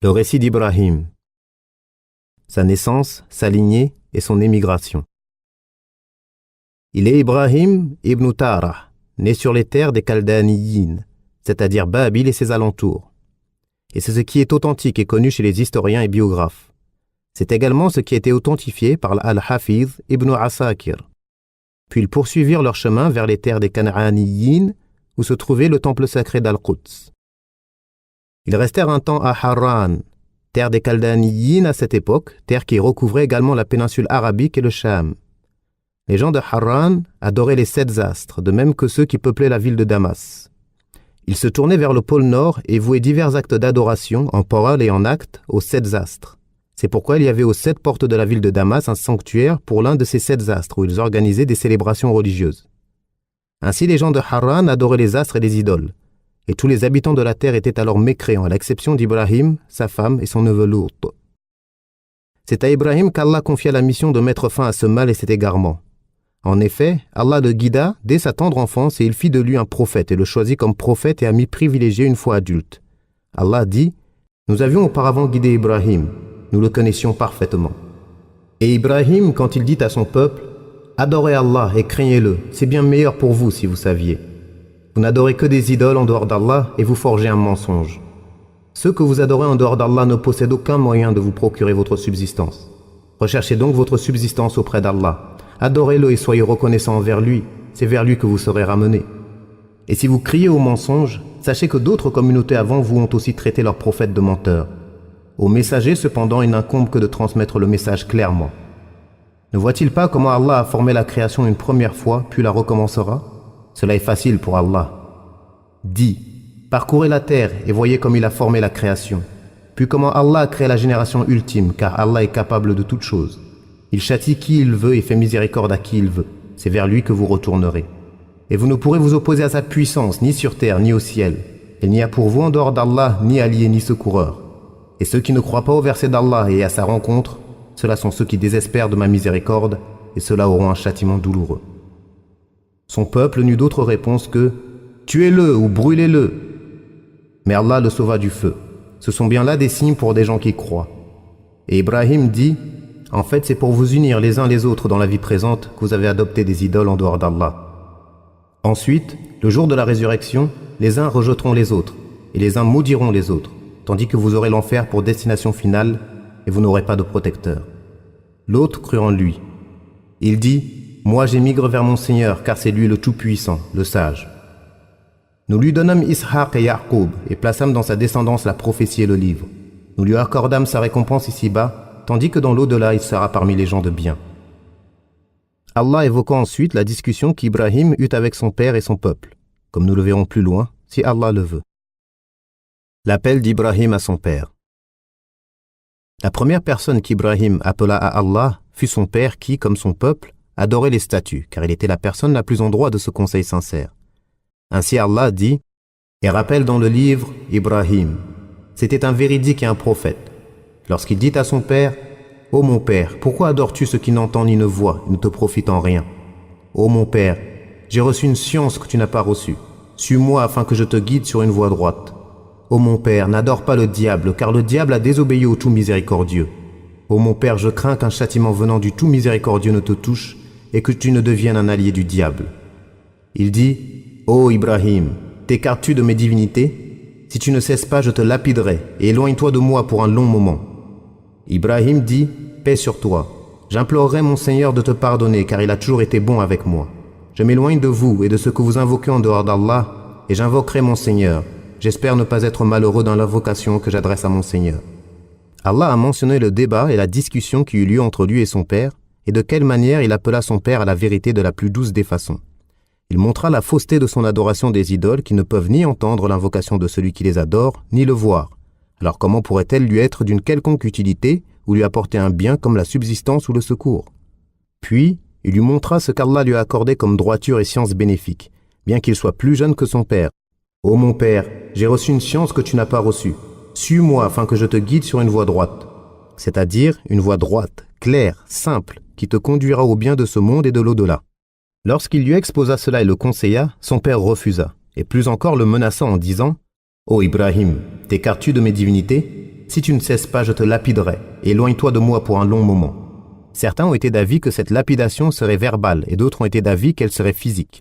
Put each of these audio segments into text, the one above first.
Le récit d'Ibrahim, sa naissance, sa lignée et son émigration. Il est Ibrahim ibn Tarah, né sur les terres des Chaldéaniyin, c'est-à-dire Babyl et ses alentours. Et c'est ce qui est authentique et connu chez les historiens et biographes. C'est également ce qui a été authentifié par Al-Hafiz ibn Asakir. Puis ils poursuivirent leur chemin vers les terres des Canaaniyin, où se trouvait le temple sacré d'Al-Quds. Ils restèrent un temps à Harran, terre des Chaldéaniyin à cette époque, terre qui recouvrait également la péninsule arabique et le Cham. Les gens de Harran adoraient les 7 astres, de même que ceux qui peuplaient la ville de Damas. Ils se tournaient vers le pôle nord et vouaient divers actes d'adoration, en parole et en acte, aux 7 astres. C'est pourquoi il y avait aux 7 portes de la ville de Damas un sanctuaire pour l'un de ces 7 astres, où ils organisaient des célébrations religieuses. Ainsi, les gens de Harran adoraient les astres et les idoles. Et tous les habitants de la terre étaient alors mécréants, à l'exception d'Ibrahim, sa femme et son neveu Lut. C'est à Ibrahim qu'Allah confia la mission de mettre fin à ce mal et cet égarement. En effet, Allah le guida dès sa tendre enfance et il fit de lui un prophète et le choisit comme prophète et ami privilégié une fois adulte. Allah dit « Nous avions auparavant guidé Ibrahim, nous le connaissions parfaitement. » Et Ibrahim, quand il dit à son peuple « Adorez Allah et craignez-le, c'est bien meilleur pour vous si vous saviez. » Vous n'adorez que des idoles en dehors d'Allah et vous forgez un mensonge. Ceux que vous adorez en dehors d'Allah ne possèdent aucun moyen de vous procurer votre subsistance. Recherchez donc votre subsistance auprès d'Allah. Adorez-le et soyez reconnaissants envers lui, c'est vers lui que vous serez ramenés. Et si vous criez au mensonge, sachez que d'autres communautés avant vous ont aussi traité leurs prophètes de menteurs. Aux messagers, cependant, il n'incombe que de transmettre le message clairement. Ne voit-il pas comment Allah a formé la création une première fois, puis la recommencera ? Cela est facile pour Allah. Dis, parcourez la terre et voyez comme il a formé la création. Puis comment Allah a créé la génération ultime, car Allah est capable de toutes choses. Il châtie qui il veut et fait miséricorde à qui il veut. C'est vers lui que vous retournerez. Et vous ne pourrez vous opposer à sa puissance, ni sur terre, ni au ciel. Il n'y a pour vous en dehors d'Allah, ni allié, ni secoureur. Et ceux qui ne croient pas au verset d'Allah et à sa rencontre, ceux-là sont ceux qui désespèrent de ma miséricorde, et ceux-là auront un châtiment douloureux. Son peuple n'eut d'autre réponse que « Tuez-le ou brûlez-le » Mais Allah le sauva du feu. Ce sont bien là des signes pour des gens qui croient. Et Ibrahim dit « En fait, c'est pour vous unir les uns les autres dans la vie présente que vous avez adopté des idoles en dehors d'Allah. Ensuite, le jour de la résurrection, les uns rejetteront les autres, et les uns maudiront les autres, tandis que vous aurez l'enfer pour destination finale, et vous n'aurez pas de protecteur. » L'autre crut en lui. Il dit « Moi j'émigre vers mon Seigneur, car c'est lui le Tout-Puissant, le Sage. » Nous lui donnâmes Ishaq et Ya'qub, et plaçâmes dans sa descendance la prophétie et le livre. Nous lui accordâmes sa récompense ici-bas, tandis que dans l'au-delà il sera parmi les gens de bien. Allah évoqua ensuite la discussion qu'Ibrahim eut avec son père et son peuple, comme nous le verrons plus loin, si Allah le veut. L'appel d'Ibrahim à son père. La première personne qu'Ibrahim appela à Allah fut son père qui, comme son peuple, adorait les statues, car il était la personne la plus en droit de ce conseil sincère. Ainsi Allah dit « Et rappelle dans le livre Ibrahim, c'était un véridique et un prophète. Lorsqu'il dit à son père « Ô mon père, pourquoi adores-tu ce qui n'entend ni ne voit et ne te profite en rien ? Ô mon père, j'ai reçu une science que tu n'as pas reçue. Suis-moi afin que je te guide sur une voie droite. Ô mon père, n'adore pas le diable, car le diable a désobéi au tout miséricordieux. Ô mon père, je crains qu'un châtiment venant du tout miséricordieux ne te touche et que tu ne deviennes un allié du diable. » Il dit « Ô Ibrahim, t'écartes-tu de mes divinités ? Si tu ne cesses pas, je te lapiderai et éloigne-toi de moi pour un long moment. » Ibrahim dit « Paix sur toi. J'implorerai mon Seigneur de te pardonner car il a toujours été bon avec moi. Je m'éloigne de vous et de ce que vous invoquez en dehors d'Allah et j'invoquerai mon Seigneur. J'espère ne pas être malheureux dans l'invocation que j'adresse à mon Seigneur. » Allah a mentionné le débat et la discussion qui eut lieu entre lui et son père, et de quelle manière il appela son père à la vérité de la plus douce des façons. Il montra la fausseté de son adoration des idoles qui ne peuvent ni entendre l'invocation de celui qui les adore, ni le voir. Alors comment pourrait-elle lui être d'une quelconque utilité ou lui apporter un bien comme la subsistance ou le secours? Puis, il lui montra ce qu'Allah lui a accordé comme droiture et science bénéfique, bien qu'il soit plus jeune que son père. « Ô mon père, j'ai reçu une science que tu n'as pas reçue. Suis-moi afin que je te guide sur une voie droite. » C'est-à-dire une voie droite, claire, simple, qui te conduira au bien de ce monde et de l'au-delà. Lorsqu'il lui exposa cela et le conseilla, son père refusa, et plus encore le menaça en disant « Ô Ibrahim, t'écartes-tu de mes divinités ? si tu ne cesses pas, je te lapiderai, et éloigne-toi de moi pour un long moment. Certains ont été d'avis que cette lapidation serait verbale, et d'autres ont été d'avis qu'elle serait physique.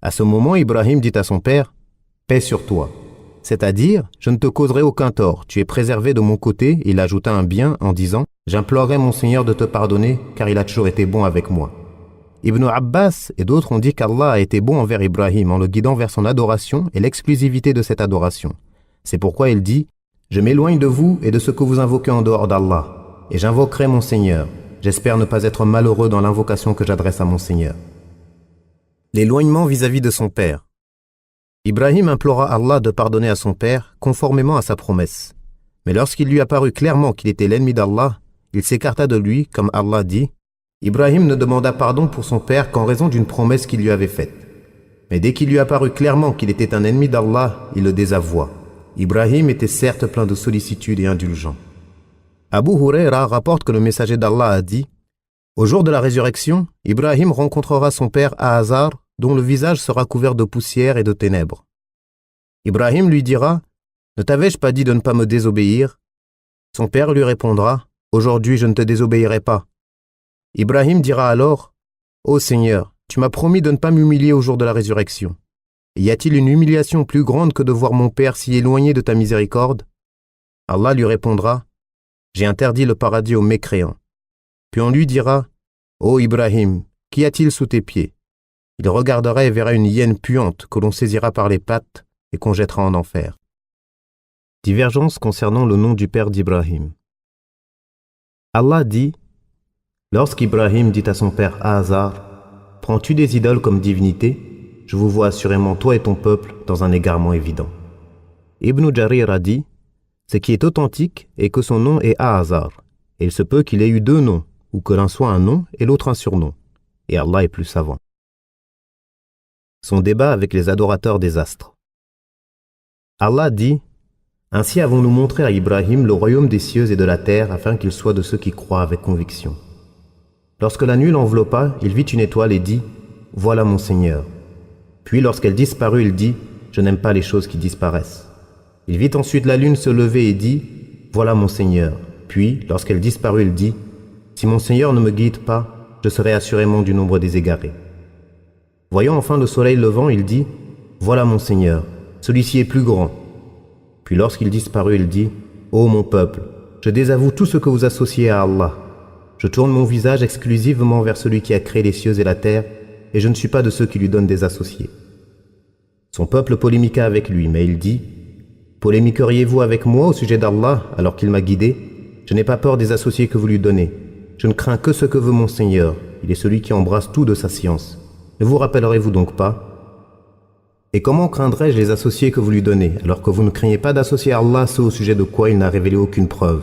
À ce moment, Ibrahim dit à son père, « Paix sur toi », c'est-à-dire, je ne te causerai aucun tort, tu es préservé de mon côté, et il ajouta un bien en disant, « J'implorerai mon Seigneur de te pardonner, car il a toujours été bon avec moi. » Ibn Abbas et d'autres ont dit qu'Allah a été bon envers Ibrahim en le guidant vers son adoration et l'exclusivité de cette adoration. C'est pourquoi il dit, « Je m'éloigne de vous et de ce que vous invoquez en dehors d'Allah, et j'invoquerai mon Seigneur. J'espère ne pas être malheureux dans l'invocation que j'adresse à mon Seigneur. » L'éloignement vis-à-vis de son père. Ibrahim implora Allah de pardonner à son père conformément à sa promesse. Mais lorsqu'il lui apparut clairement qu'il était l'ennemi d'Allah, il s'écarta de lui, comme Allah dit. Ibrahim ne demanda pardon pour son père qu'en raison d'une promesse qu'il lui avait faite. Mais dès qu'il lui apparut clairement qu'il était un ennemi d'Allah, il le désavoua. Ibrahim était certes plein de sollicitude et indulgent. Abu Huraira rapporte que le messager d'Allah a dit « Au jour de la résurrection, Ibrahim rencontrera son père Ahazar, dont le visage sera couvert de poussière et de ténèbres. Ibrahim lui dira « Ne t'avais-je pas dit de ne pas me désobéir ?» Son père lui répondra « Aujourd'hui, je ne te désobéirai pas. » Ibrahim dira alors « Ô Seigneur, tu m'as promis de ne pas m'humilier au jour de la résurrection. Y a-t-il une humiliation plus grande que de voir mon père si éloigné de ta miséricorde ?» Allah lui répondra « J'ai interdit le paradis aux mécréants. » Puis on lui dira « Ô Ibrahim, qu'y a-t-il sous tes pieds ?» Il regardera et verra une hyène puante que l'on saisira par les pattes et qu'on jettera en enfer. Divergence concernant le nom du père d'Ibrahim. Allah dit « Lorsqu'Ibrahim dit à son père Ahazar, « Prends-tu des idoles comme divinité ? Je vous vois assurément toi et ton peuple dans un égarement évident. » Ibn Jarir a dit « Ce qui est authentique est que son nom est Ahazar, et il se peut qu'il ait eu deux noms, ou que l'un soit un nom et l'autre un surnom, et Allah est plus savant. » Son débat avec les adorateurs des astres. Allah dit « Ainsi avons-nous montré à Ibrahim le royaume des cieux et de la terre afin qu'il soit de ceux qui croient avec conviction. Lorsque la nuit l'enveloppa, il vit une étoile et dit « Voilà mon Seigneur. » Puis lorsqu'elle disparut, il dit « Je n'aime pas les choses qui disparaissent. » Il vit ensuite la lune se lever et dit « Voilà mon Seigneur. » Puis lorsqu'elle disparut, il dit « Si mon Seigneur ne me guide pas, je serai assurément du nombre des égarés. » Voyant enfin le soleil levant, il dit « Voilà mon Seigneur, celui-ci est plus grand. » Puis lorsqu'il disparut, il dit « Ô mon peuple, je désavoue tout ce que vous associez à Allah. Je tourne mon visage exclusivement vers celui qui a créé les cieux et la terre, et je ne suis pas de ceux qui lui donnent des associés. » Son peuple polémiqua avec lui, mais il dit « Polémiqueriez-vous avec moi au sujet d'Allah alors qu'il m'a guidé ? Je n'ai pas peur des associés que vous lui donnez. Je ne crains que ce que veut mon Seigneur. Il est celui qui embrasse tout de sa science. Ne vous rappellerez-vous donc pas ? Et comment craindrais-je les associés que vous lui donnez, alors que vous ne craignez pas d'associer à Allah ceux au sujet de quoi il n'a révélé aucune preuve ?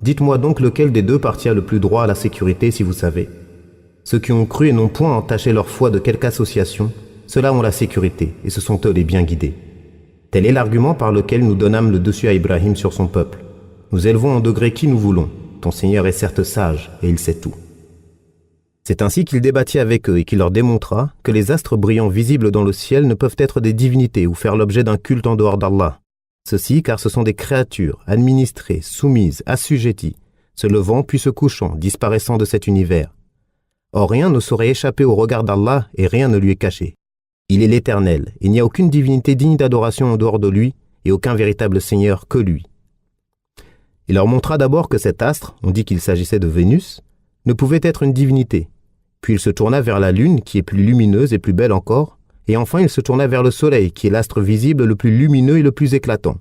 Dites-moi donc lequel des deux parties a le plus droit à la sécurité si vous savez. Ceux qui ont cru et n'ont point entaché leur foi de quelque association, ceux-là ont la sécurité, et ce sont eux les bien guidés. Tel est l'argument par lequel nous donnâmes le dessus à Ibrahim sur son peuple. Nous élevons en degré qui nous voulons. Ton Seigneur est certes sage, et il sait tout. C'est ainsi qu'il débattit avec eux et qu'il leur démontra que les astres brillants visibles dans le ciel ne peuvent être des divinités ou faire l'objet d'un culte en dehors d'Allah. Ceci car ce sont des créatures administrées, soumises, assujetties, se levant puis se couchant, disparaissant de cet univers. Or rien ne saurait échapper au regard d'Allah et rien ne lui est caché. Il est l'Éternel, il n'y a aucune divinité digne d'adoration en dehors de lui et aucun véritable Seigneur que lui. Il leur montra d'abord que cet astre, on dit qu'il s'agissait de Vénus, ne pouvait être une divinité. Puis il se tourna vers la lune, qui est plus lumineuse et plus belle encore, et enfin il se tourna vers le soleil, qui est l'astre visible le plus lumineux et le plus éclatant.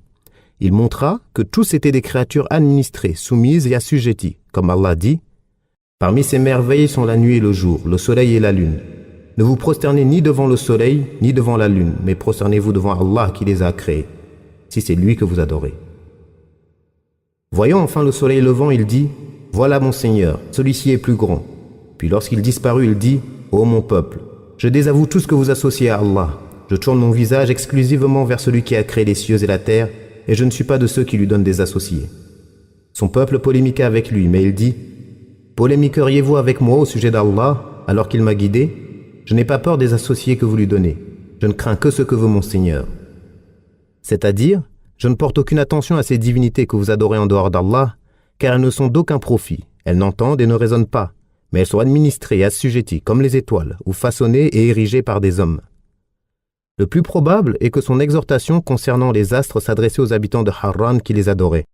Il montra que tous étaient des créatures administrées, soumises et assujetties, comme Allah dit « Parmi ces merveilles sont la nuit et le jour, le soleil et la lune. Ne vous prosternez ni devant le soleil, ni devant la lune, mais prosternez-vous devant Allah qui les a créés, si c'est lui que vous adorez. » Voyant enfin le soleil levant, il dit « Voilà mon Seigneur, celui-ci est plus grand. » Puis lorsqu'il disparut, il dit « Ô mon peuple, je désavoue tout ce que vous associez à Allah. Je tourne mon visage exclusivement vers celui qui a créé les cieux et la terre, et je ne suis pas de ceux qui lui donnent des associés. » Son peuple polémiqua avec lui, mais il dit « Polémiqueriez-vous avec moi au sujet d'Allah, alors qu'il m'a guidé ? Je n'ai pas peur des associés que vous lui donnez. Je ne crains que ce que veut mon Seigneur. » C'est-à-dire, Je ne porte aucune attention à ces divinités que vous adorez en dehors d'Allah, car elles ne sont d'aucun profit. Elles n'entendent et ne raisonnent pas, mais elles sont administrées et assujetties comme les étoiles, ou façonnées et érigées par des hommes. Le plus probable est que son exhortation concernant les astres s'adressait aux habitants de Harran qui les adoraient.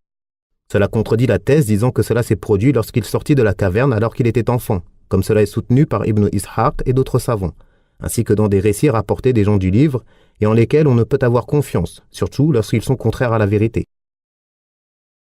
Cela contredit la thèse disant que cela s'est produit lorsqu'il sortit de la caverne alors qu'il était enfant, comme cela est soutenu par Ibn Ishaq et d'autres savants, ainsi que dans des récits rapportés des gens du livre et en lesquels on ne peut avoir confiance, surtout lorsqu'ils sont contraires à la vérité.